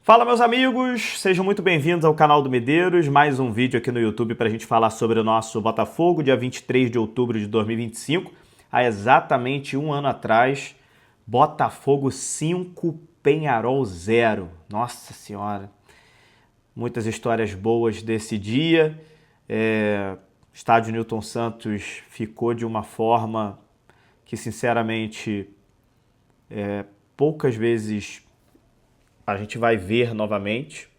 Fala, meus amigos, sejam muito bem-vindos ao canal do Medeiros, mais um vídeo aqui no YouTube para a gente falar sobre o nosso Botafogo, dia 23 de outubro de 2025. Há exatamente um ano atrás, Botafogo 5, Penharol 0. Nossa Senhora, muitas histórias boas desse dia. O estádio Newton Santos ficou de uma forma que, sinceramente, poucas vezes a gente vai ver novamente.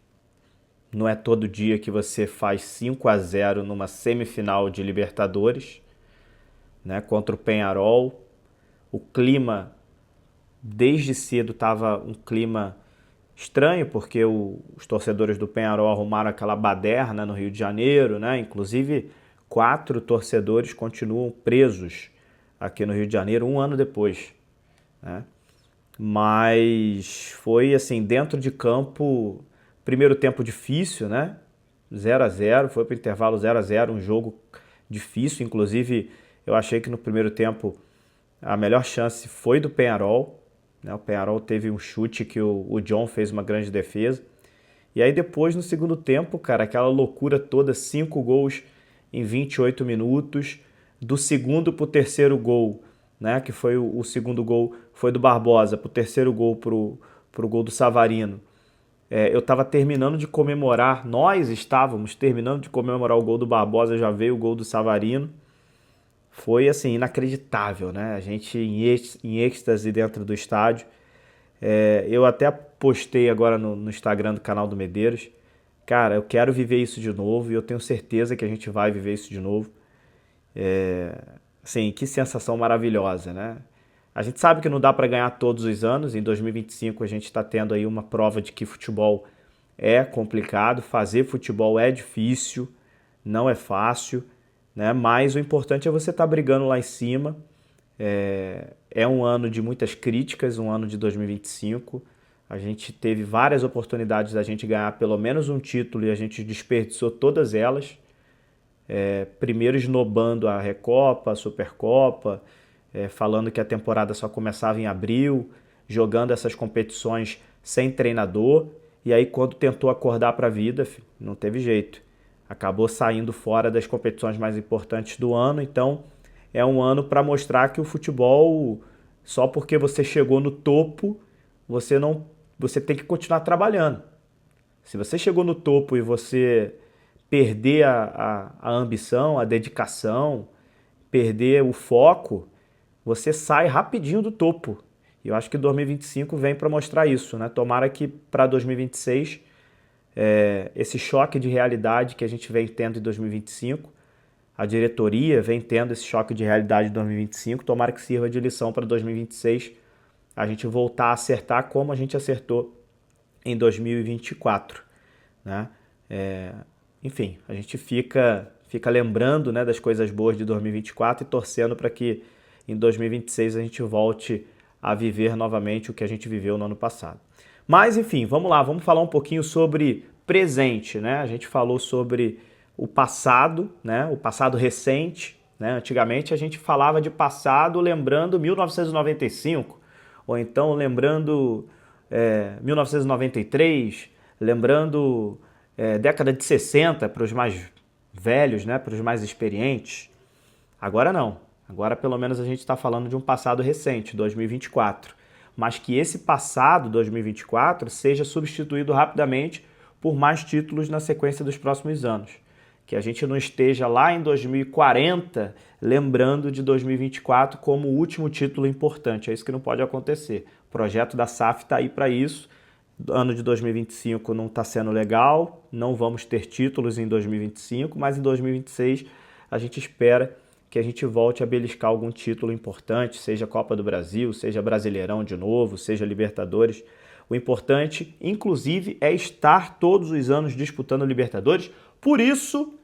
Não é todo dia que você faz 5-0 numa semifinal de Libertadores, né, contra o Penharol. O clima, desde cedo, estava um clima estranho, porque os torcedores do Penharol arrumaram aquela baderna no Rio de Janeiro, né? Inclusive, 4 torcedores continuam presos aqui no Rio de Janeiro um ano depois, né? Mas foi assim, dentro de campo, primeiro tempo difícil, né? 0-0, foi para o intervalo 0-0, um jogo difícil. Inclusive, eu achei que no primeiro tempo a melhor chance foi do Penharol, né? O Penharol teve um chute que o John fez uma grande defesa. E aí depois, no segundo tempo, cara, aquela loucura toda, 5 gols em 28 minutos, do segundo para o terceiro gol, né, que foi o segundo gol foi do Barbosa, pro terceiro gol pro gol do Savarino. Eu estava terminando de comemorar, nós estávamos terminando de comemorar o gol do Barbosa, já veio o gol do Savarino. Foi assim, inacreditável, né? A gente em êxtase dentro do estádio. Eu até postei agora no Instagram do canal do Medeiros. Cara, eu quero viver isso de novo e eu tenho certeza que a gente vai viver isso de novo. Assim, que sensação maravilhosa, né? A gente sabe que não dá para ganhar todos os anos. Em 2025 a gente está tendo aí uma prova de que futebol é complicado, fazer futebol é difícil, não é fácil, né? Mas o importante é você estar brigando lá em cima. É um ano de muitas críticas, um ano de 2025. A gente teve várias oportunidades da gente ganhar pelo menos um título e a gente desperdiçou todas elas. Primeiro esnobando a Recopa, a Supercopa, falando que a temporada só começava em abril, jogando essas competições sem treinador, e aí quando tentou acordar para a vida, não teve jeito. Acabou saindo fora das competições mais importantes do ano, então é um ano para mostrar que o futebol, só porque você chegou no topo, você tem que continuar trabalhando. Se você chegou no topo e você perder a ambição, a dedicação, perder o foco, você sai rapidinho do topo. E eu acho que 2025 vem para mostrar isso, né? Tomara que para 2026, esse choque de realidade que a gente vem tendo em 2025, a diretoria vem tendo esse choque de realidade em 2025, tomara que sirva de lição para 2026, a gente voltar a acertar como a gente acertou em 2024, né? Enfim, a gente fica lembrando, né, das coisas boas de 2024 e torcendo para que em 2026 a gente volte a viver novamente o que a gente viveu no ano passado. Mas, enfim, vamos lá, vamos falar um pouquinho sobre presente, né? A gente falou sobre o passado, né? O passado recente, né? Antigamente a gente falava de passado lembrando 1995, ou então lembrando 1993, lembrando década de 60 para os mais velhos, né? Para os mais experientes. Agora não. Agora, pelo menos, a gente está falando de um passado recente, 2024. Mas que esse passado, 2024, seja substituído rapidamente por mais títulos na sequência dos próximos anos. Que a gente não esteja lá em 2040 lembrando de 2024 como o último título importante. É isso que não pode acontecer. O projeto da SAF está aí para isso. O ano de 2025 não está sendo legal, não vamos ter títulos em 2025, mas em 2026 a gente espera que a gente volte a beliscar algum título importante, seja Copa do Brasil, seja Brasileirão de novo, seja Libertadores. O importante, inclusive, é estar todos os anos disputando Libertadores. Por isso,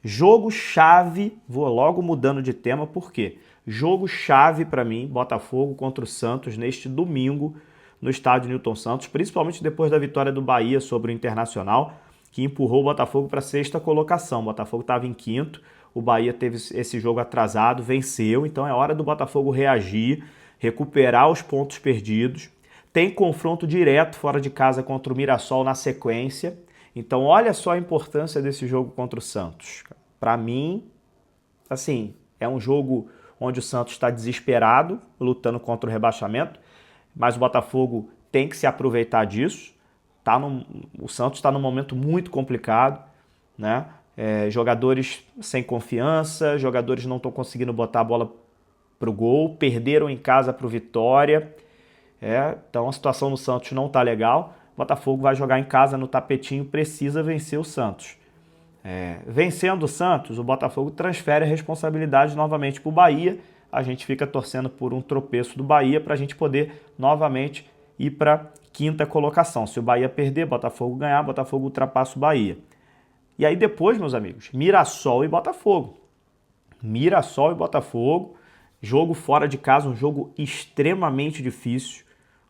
jogo-chave, vou logo mudando de tema, por quê? Jogo-chave para mim, Botafogo contra o Santos, neste domingo, no estádio Newton Santos, principalmente depois da vitória do Bahia sobre o Internacional, que empurrou o Botafogo para a sexta colocação. O Botafogo estava em quinto, o Bahia teve esse jogo atrasado, venceu, então é hora do Botafogo reagir, recuperar os pontos perdidos, Tem confronto direto fora de casa contra o Mirassol na sequência. Então olha só a importância desse jogo contra o Santos. Para mim, assim, é um jogo onde o Santos está desesperado, lutando contra o rebaixamento, mas o Botafogo tem que se aproveitar disso. O Santos está num momento muito complicado, né? Jogadores sem confiança, jogadores não estão conseguindo botar a bola para o gol, perderam em casa para o Vitória. Então a situação no Santos não está legal. O Botafogo vai jogar em casa no tapetinho, precisa vencer o Santos. Vencendo o Santos, o Botafogo transfere a responsabilidade novamente para o Bahia. A gente fica torcendo por um tropeço do Bahia para a gente poder novamente ir para a quinta colocação. Se o Bahia perder, Botafogo ganhar, Botafogo ultrapassa o Bahia. E aí depois, meus amigos, Mirassol e Botafogo. Mirassol e Botafogo, jogo fora de casa, um jogo extremamente difícil.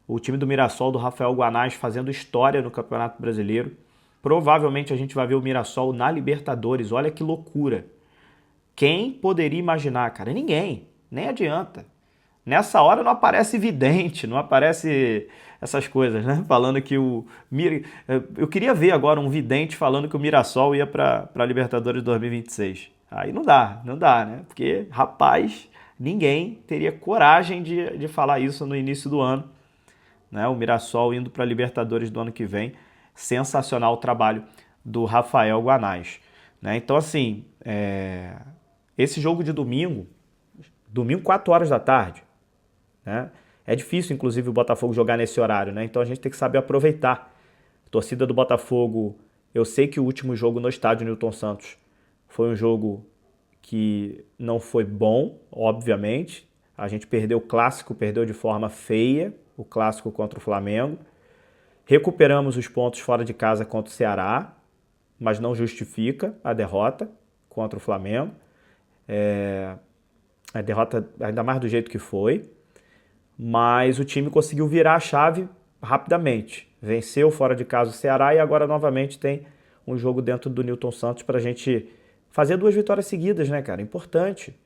O time do Mirassol, do Rafael Guanais, fazendo história no Campeonato Brasileiro. Provavelmente a gente vai ver o Mirassol na Libertadores. Olha que loucura. Quem poderia imaginar, cara? Ninguém. Nem adianta. Nessa hora não aparece vidente, não aparece essas coisas, né? Falando que eu queria ver agora um vidente falando que o Mirassol ia para a Libertadores 2026. Aí não dá, né? Porque, rapaz, ninguém teria coragem de falar isso no início do ano. Né? O Mirassol indo para a Libertadores do ano que vem. Sensacional o trabalho do Rafael Guanais. Né? Então, assim, esse jogo de domingo 4 horas da tarde, né? É difícil, inclusive, o Botafogo jogar nesse horário, né? Então a gente tem que saber aproveitar. A torcida do Botafogo, eu sei que o último jogo no estádio Newton Santos foi um jogo que não foi bom, obviamente. A gente perdeu o clássico, perdeu de forma feia, o clássico contra o Flamengo. Recuperamos os pontos fora de casa contra o Ceará, mas não justifica a derrota contra o Flamengo. A derrota ainda mais do jeito que foi, mas o time conseguiu virar a chave rapidamente. Venceu fora de casa o Ceará e agora novamente tem um jogo dentro do Newton Santos para a gente fazer 2 vitórias seguidas, né, cara? Importante.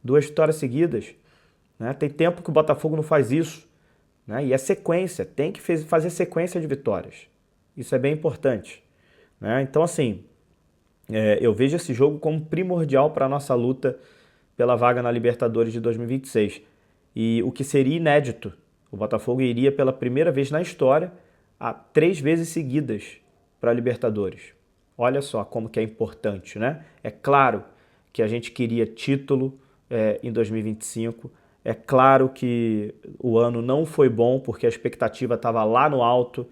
2 vitórias seguidas. Né? Tem tempo que o Botafogo não faz isso. Né? E é sequência, tem que fazer sequência de vitórias. Isso é bem importante. Né? Então, assim, eu vejo esse jogo como primordial para a nossa luta pela vaga na Libertadores de 2026. E o que seria inédito, o Botafogo iria pela primeira vez na história a 3 vezes seguidas para a Libertadores. Olha só como que é importante, né? É claro que a gente queria título em 2025. É claro que o ano não foi bom porque a expectativa estava lá no alto.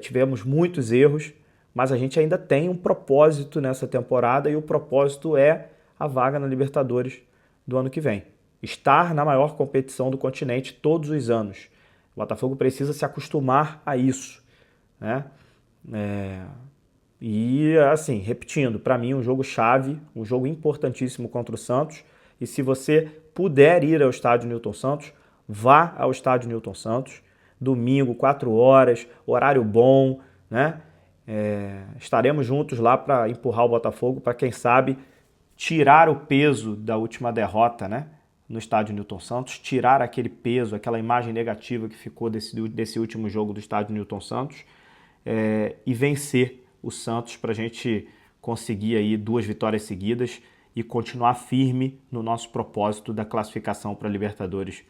Tivemos muitos erros, mas a gente ainda tem um propósito nessa temporada e o propósito é a vaga na Libertadores do ano que vem. Estar na maior competição do continente todos os anos. O Botafogo precisa se acostumar a isso. Né? E assim, repetindo, para mim um jogo chave, um jogo importantíssimo contra o Santos. E se você puder ir ao estádio Newton Santos, vá ao estádio Newton Santos. Domingo, 4 horas, horário bom, né? Estaremos juntos lá para empurrar o Botafogo, para quem sabe tirar o peso da última derrota, né? No estádio Newton Santos, tirar aquele peso, aquela imagem negativa que ficou desse último jogo do estádio Newton Santos e vencer o Santos para a gente conseguir aí 2 vitórias seguidas e continuar firme no nosso propósito da classificação para a Libertadores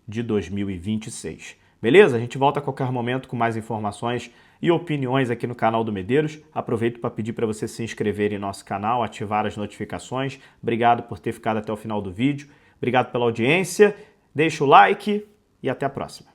de 2026. Beleza? A gente volta a qualquer momento com mais informações e opiniões aqui no canal do Medeiros. Aproveito para pedir para você se inscrever em nosso canal, ativar as notificações. Obrigado por ter ficado até o final do vídeo. Obrigado pela audiência. Deixa o like e até a próxima.